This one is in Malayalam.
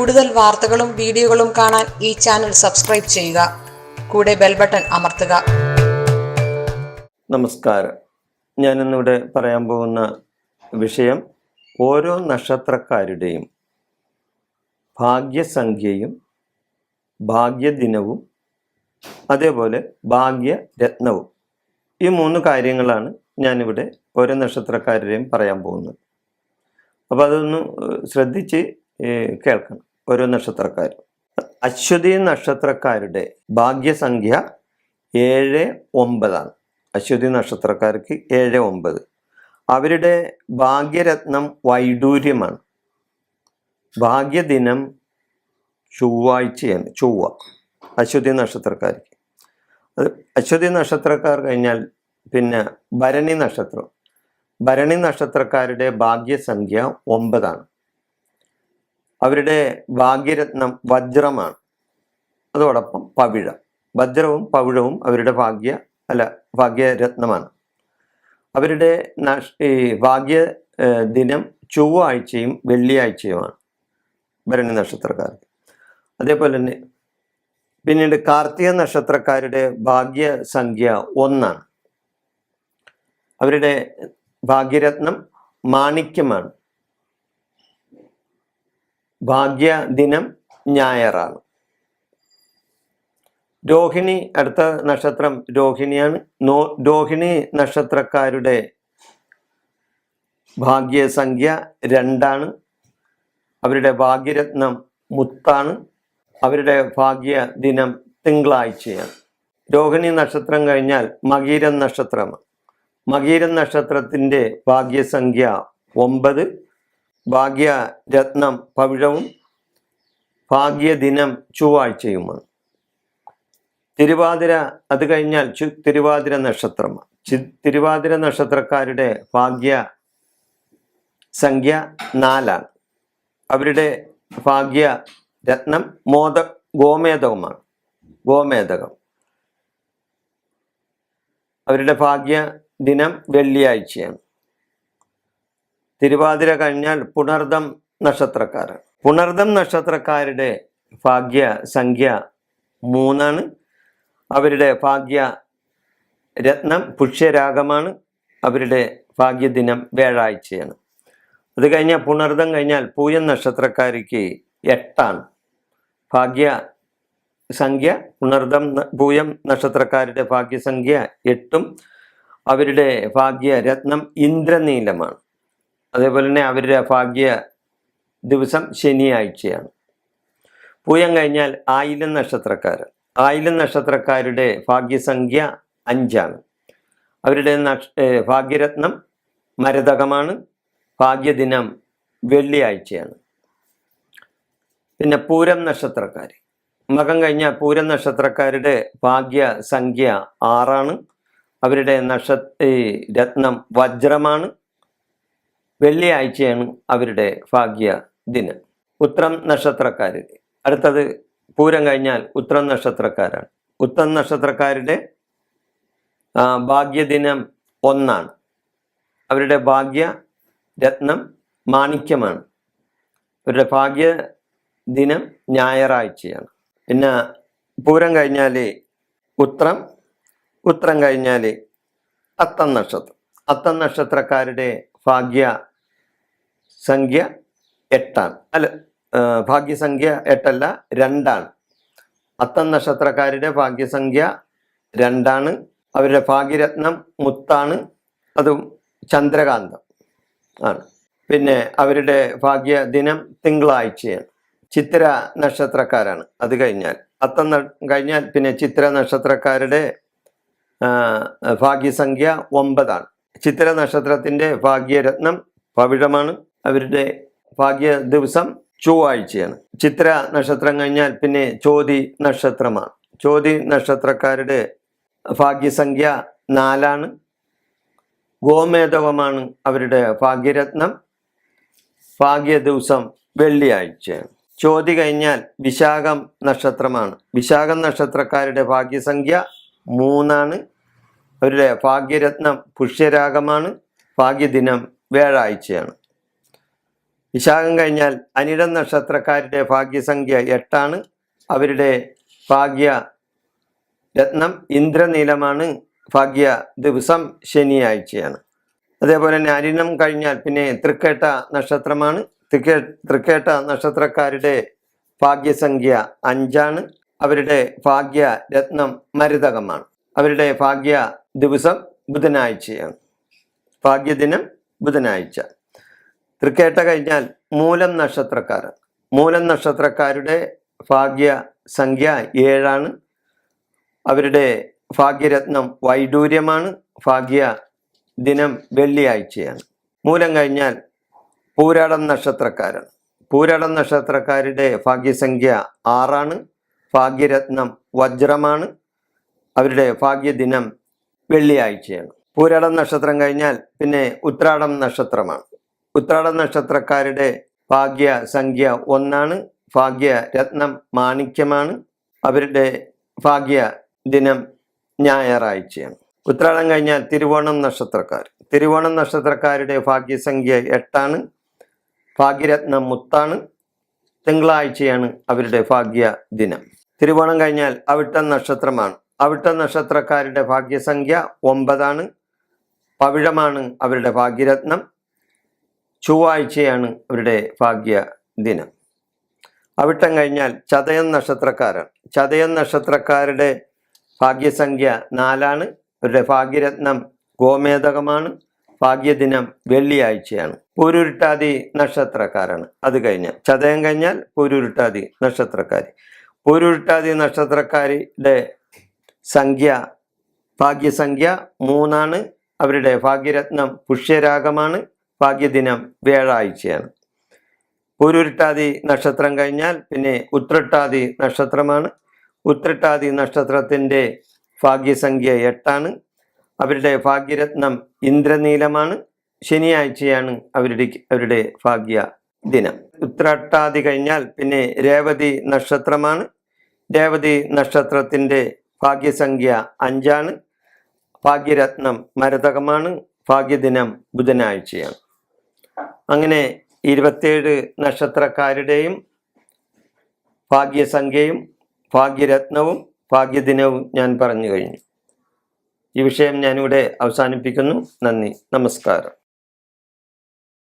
കൂടുതൽ വാർത്തകളും വീഡിയോകളും കാണാൻ ഈ ചാനൽ സബ്സ്ക്രൈബ് ചെയ്യുക. കൂടെ ബെൽ ബട്ടൺ അമർത്തുക. നമസ്കാരം. ഞാനിന്നിവിടെ പറയാൻ പോകുന്ന വിഷയം ഓരോ നക്ഷത്രക്കാരുടെയും ഭാഗ്യസംഖ്യയും ഭാഗ്യദിനവും അതേപോലെ ഭാഗ്യരത്നവും, ഈ 3 കാര്യങ്ങളാണ് ഞാനിവിടെ ഓരോ നക്ഷത്രക്കാരുടെയും പറയാൻ പോകുന്നത്. അപ്പോൾ അതൊന്ന് ശ്രദ്ധിച്ച് കേൾക്കണം. ഓരോ നക്ഷത്രക്കാർ. അശ്വതി നക്ഷത്രക്കാരുടെ ഭാഗ്യസംഖ്യ 7-9 ആണ്. അശ്വതി നക്ഷത്രക്കാർക്ക് 7-9. അവരുടെ ഭാഗ്യരത്നം വൈഡൂര്യമാണ്. ഭാഗ്യദിനം ചൊവ്വാഴ്ചയാണ്. ചൊവ്വ അശ്വതി നക്ഷത്രക്കാർക്ക്. അത് അശ്വതി നക്ഷത്രക്കാർ കഴിഞ്ഞാൽ പിന്നെ ഭരണി നക്ഷത്രം. ഭരണി നക്ഷത്രക്കാരുടെ ഭാഗ്യസംഖ്യ 9 ആണ്. അവരുടെ ഭാഗ്യരത്നം വജ്രമാണ്. അതോടൊപ്പം പവിഴം. വജ്രവും പവിഴവും അവരുടെ ഭാഗ്യരത്നമാണ്. അവരുടെ ഭാഗ്യ ദിനം ചൊവ്വാഴ്ചയും വെള്ളിയാഴ്ചയുമാണ് ഭരണി നക്ഷത്രക്കാർക്ക്. അതേപോലെ തന്നെ പിന്നീട് കാർത്തിക നക്ഷത്രക്കാരുടെ ഭാഗ്യസംഖ്യ 1 ആണ്. അവരുടെ ഭാഗ്യരത്നം മാണിക്യമാണ്. ഭാഗ്യദിനം ഞായറാണ്. രോഹിണി, അടുത്ത നക്ഷത്രം രോഹിണിയാണ്. രോഹിണി നക്ഷത്രക്കാരുടെ ഭാഗ്യസംഖ്യ 2 ആണ്. അവരുടെ ഭാഗ്യരത്നം മുത്താണ്. അവരുടെ ഭാഗ്യദിനം തിങ്കളാഴ്ചയാണ്. രോഹിണി നക്ഷത്രം കഴിഞ്ഞാൽ മകീരം നക്ഷത്രമാണ്. മകീരം നക്ഷത്രത്തിൻ്റെ ഭാഗ്യസംഖ്യ 9, ഭാഗ്യരത്നം പവിഴവും ഭാഗ്യദിനം ചൊവ്വാഴ്ചയുമാണ്. തിരുവാതിര, അത് കഴിഞ്ഞാൽ തിരുവാതിര നക്ഷത്രമാണ്. തിരുവാതിര നക്ഷത്രക്കാരുടെ ഭാഗ്യസംഖ്യ 4 ആണ്. അവരുടെ ഭാഗ്യരത്നം ഗോമേതകമാണ്. ഗോമേതകം. അവരുടെ ഭാഗ്യദിനം വെള്ളിയാഴ്ചയാണ്. തിരുവാതിര കഴിഞ്ഞാൽ പുണർദം നക്ഷത്രക്കാരാണ്. പുണർദം നക്ഷത്രക്കാരുടെ ഭാഗ്യസംഖ്യ 3 ആണ്. അവരുടെ ഭാഗ്യരത്നം പുഷ്യരാഗമാണ്. അവരുടെ ഭാഗ്യദിനം വ്യാഴാഴ്ചയാണ്. അത് കഴിഞ്ഞാൽ പുണർദം കഴിഞ്ഞാൽ പൂയം നക്ഷത്രക്കാർക്ക് 8 ആണ് ഭാഗ്യസംഖ്യ. പൂയം നക്ഷത്രക്കാരുടെ ഭാഗ്യസംഖ്യ 8ഉം അവരുടെ ഭാഗ്യരത്നം ഇന്ദ്രനീലമാണ്. അതേപോലെ തന്നെ അവരുടെ ഭാഗ്യ ദിവസം ശനിയാഴ്ചയാണ്. പൂയം കഴിഞ്ഞാൽ ആയില്യം നക്ഷത്രക്കാർ. ആയില്യം നക്ഷത്രക്കാരുടെ ഭാഗ്യസംഖ്യ 5 ആണ്. അവരുടെ ഭാഗ്യരത്നം മരതകമാണ്. ഭാഗ്യദിനം വെള്ളിയാഴ്ചയാണ്. പിന്നെ പൂരം നക്ഷത്രക്കാർ. മകം കഴിഞ്ഞാൽ പൂരം നക്ഷത്രക്കാരുടെ ഭാഗ്യസംഖ്യ 6 ആണ്. അവരുടെ രത്നം വജ്രമാണ്. വെള്ളിയാഴ്ചയാണ് അവരുടെ ഭാഗ്യദിനം. ഉത്രം നക്ഷത്രക്കാർ. അടുത്തത് പൂരം കഴിഞ്ഞാൽ ഉത്രം നക്ഷത്രക്കാരാണ്. ഉത്രം നക്ഷത്രക്കാരുടെ ഭാഗ്യദിനം 1 ആണ്. അവരുടെ ഭാഗ്യരത്നം മാണിക്യമാണ്. അവരുടെ ഭാഗ്യദിനം ഞായറാഴ്ചയാണ്. പിന്നെ പൂരം കഴിഞ്ഞാൽ ഉത്രം കഴിഞ്ഞാൽ അത്തം നക്ഷത്രം. അത്തം നക്ഷത്രക്കാരുടെ ഭാഗ്യസംഖ്യ 8 ആണ്. ഭാഗ്യസംഖ്യ 8 അല്ല, 2 ആണ്. അത്തം നക്ഷത്രക്കാരുടെ ഭാഗ്യസംഖ്യ 2 ആണ്. അവരുടെ ഭാഗ്യരത്നം മുത്താണ്. അതും ചന്ദ്രകാന്തം ആണ്. പിന്നെ അവരുടെ ഭാഗ്യദിനം തിങ്കളാഴ്ചയാണ്. ചിത്ര നക്ഷത്രക്കാരാണ്. അത് കഴിഞ്ഞാൽ അത്തം കഴിഞ്ഞാൽ പിന്നെ ചിത്ര നക്ഷത്രക്കാരുടെ ഭാഗ്യസംഖ്യ 9 ആണ്. ചിത്ര നക്ഷത്രത്തിൻ്റെ ഭാഗ്യരത്നം പവിഴമാണ്. അവരുടെ ഭാഗ്യ ദിവസം ചൊവ്വാഴ്ചയാണ്. ചിത്ര നക്ഷത്രം കഴിഞ്ഞാൽ പിന്നെ ചോതി നക്ഷത്രമാണ്. ചോതി നക്ഷത്രക്കാരുടെ ഭാഗ്യസംഖ്യ 4 ആണ്. ഗോമേതകമാണ് അവരുടെ ഭാഗ്യരത്നം. ഭാഗ്യ ദിവസം വെള്ളിയാഴ്ചയാണ്. ചോതി കഴിഞ്ഞാൽ വിശാഖം നക്ഷത്രമാണ്. വിശാഖം നക്ഷത്രക്കാരുടെ ഭാഗ്യസംഖ്യ 3 ആണ്. അവരുടെ ഭാഗ്യരത്നം പുഷ്യരാഗമാണ്. ഭാഗ്യദിനം വ്യാഴാഴ്ചയാണ്. വിശാഖം കഴിഞ്ഞാൽ അനിഴം നക്ഷത്രക്കാരുടെ ഭാഗ്യസംഖ്യ 8 അവരുടെ ഭാഗ്യ രത്നം ഇന്ദ്രനീലമാണ്. ഭാഗ്യ ദിവസം ശനിയാഴ്ചയാണ്. അതേപോലെ തന്നെ അനിഴം കഴിഞ്ഞാൽ പിന്നെ തൃക്കേട്ട നക്ഷത്രമാണ്. തൃക്കേട്ട നക്ഷത്രക്കാരുടെ ഭാഗ്യസംഖ്യ 5 അവരുടെ ഭാഗ്യ രത്നം മരതകമാണ്. അവരുടെ ഭാഗ്യ ദിവസം ബുധനാഴ്ചയാണ്. ഭാഗ്യദിനം ബുധനാഴ്ച. തൃക്കേട്ട കഴിഞ്ഞാൽ മൂലം നക്ഷത്രക്കാർ. മൂലം നക്ഷത്രക്കാരുടെ ഭാഗ്യ സംഖ്യ 7 അവരുടെ ഭാഗ്യരത്നം വൈഡൂര്യമാണ്. ഭാഗ്യ ദിനം വെള്ളിയാഴ്ചയാണ്. മൂലം കഴിഞ്ഞാൽ പൂരാടം നക്ഷത്രക്കാരാണ്. പൂരാടം നക്ഷത്രക്കാരുടെ ഭാഗ്യസംഖ്യ 6 ഭാഗ്യരത്നം വജ്രമാണ്. അവരുടെ ഭാഗ്യദിനം വെള്ളിയാഴ്ചയാണ്. പൂരാടം നക്ഷത്രം കഴിഞ്ഞാൽ പിന്നെ ഉത്രാടം നക്ഷത്രമാണ്. ഉത്രാടം നക്ഷത്രക്കാരുടെ ഭാഗ്യ സംഖ്യ 1 ഭാഗ്യരത്നം മാണിക്യമാണ്. അവരുടെ ഭാഗ്യ ദിനം ഞായറാഴ്ചയാണ്. ഉത്രാടം കഴിഞ്ഞാൽ തിരുവോണം നക്ഷത്രക്കാർ. തിരുവോണം നക്ഷത്രക്കാരുടെ ഭാഗ്യസംഖ്യ 8 ഭാഗ്യരത്നം മുത്താണ്. തിങ്കളാഴ്ചയാണ് അവരുടെ ഭാഗ്യ ദിനം. തിരുവോണം കഴിഞ്ഞാൽ അവിട്ടം നക്ഷത്രമാണ്. അവിട്ടം നക്ഷത്രക്കാരുടെ ഭാഗ്യസംഖ്യ 9 പവിഴമാണ് അവരുടെ ഭാഗ്യരത്നം. ചൊവ്വാഴ്ചയാണ് അവരുടെ ഭാഗ്യ ദിനം. അവിട്ടം കഴിഞ്ഞാൽ ചതയം നക്ഷത്രക്കാരാണ്. ചതയം നക്ഷത്രക്കാരുടെ ഭാഗ്യസംഖ്യ 4 അവരുടെ ഭാഗ്യരത്നം ഗോമേതകമാണ്. ഭാഗ്യദിനം വെള്ളിയാഴ്ചയാണ്. പൂരുരുട്ടാതി നക്ഷത്രക്കാരാണ്. അത് കഴിഞ്ഞാൽ ചതയം കഴിഞ്ഞാൽ പൂരുരുട്ടാതി നക്ഷത്രക്കാർ. പൂരുരുട്ടാതി നക്ഷത്രക്കാരുടെ ഭാഗ്യസംഖ്യ 3 അവരുടെ ഭാഗ്യരത്നം പുഷ്യരാഗമാണ്. ഭാഗ്യദിനം വ്യാഴാഴ്ചയാണ്. പൂരുരുട്ടാതി നക്ഷത്രം കഴിഞ്ഞാൽ പിന്നെ ഉത്രട്ടാതി നക്ഷത്രമാണ്. ഉത്രട്ടാതി നക്ഷത്രത്തിൻ്റെ ഭാഗ്യസംഖ്യ 8 അവരുടെ ഭാഗ്യരത്നം ഇന്ദ്രനീലമാണ്. ശനിയാഴ്ചയാണ് അവരുടെ ഭാഗ്യ ദിനം. ഉത്രട്ടാതി കഴിഞ്ഞാൽ പിന്നെ രേവതി നക്ഷത്രമാണ്. രേവതി നക്ഷത്രത്തിൻ്റെ ഭാഗ്യസംഖ്യ 5 ഭാഗ്യരത്നം മരതകമാണ്. ഭാഗ്യദിനം ബുധനാഴ്ചയാണ്. അങ്ങനെ 27 നക്ഷത്രക്കാരുടെയും ഭാഗ്യസംഖ്യയും ഭാഗ്യരത്നവും ഭാഗ്യദിനവും ഞാൻ പറഞ്ഞു കഴിഞ്ഞു. ഈ വിഷയം ഞാനിവിടെ അവസാനിപ്പിക്കുന്നു. നന്ദി, നമസ്കാരം.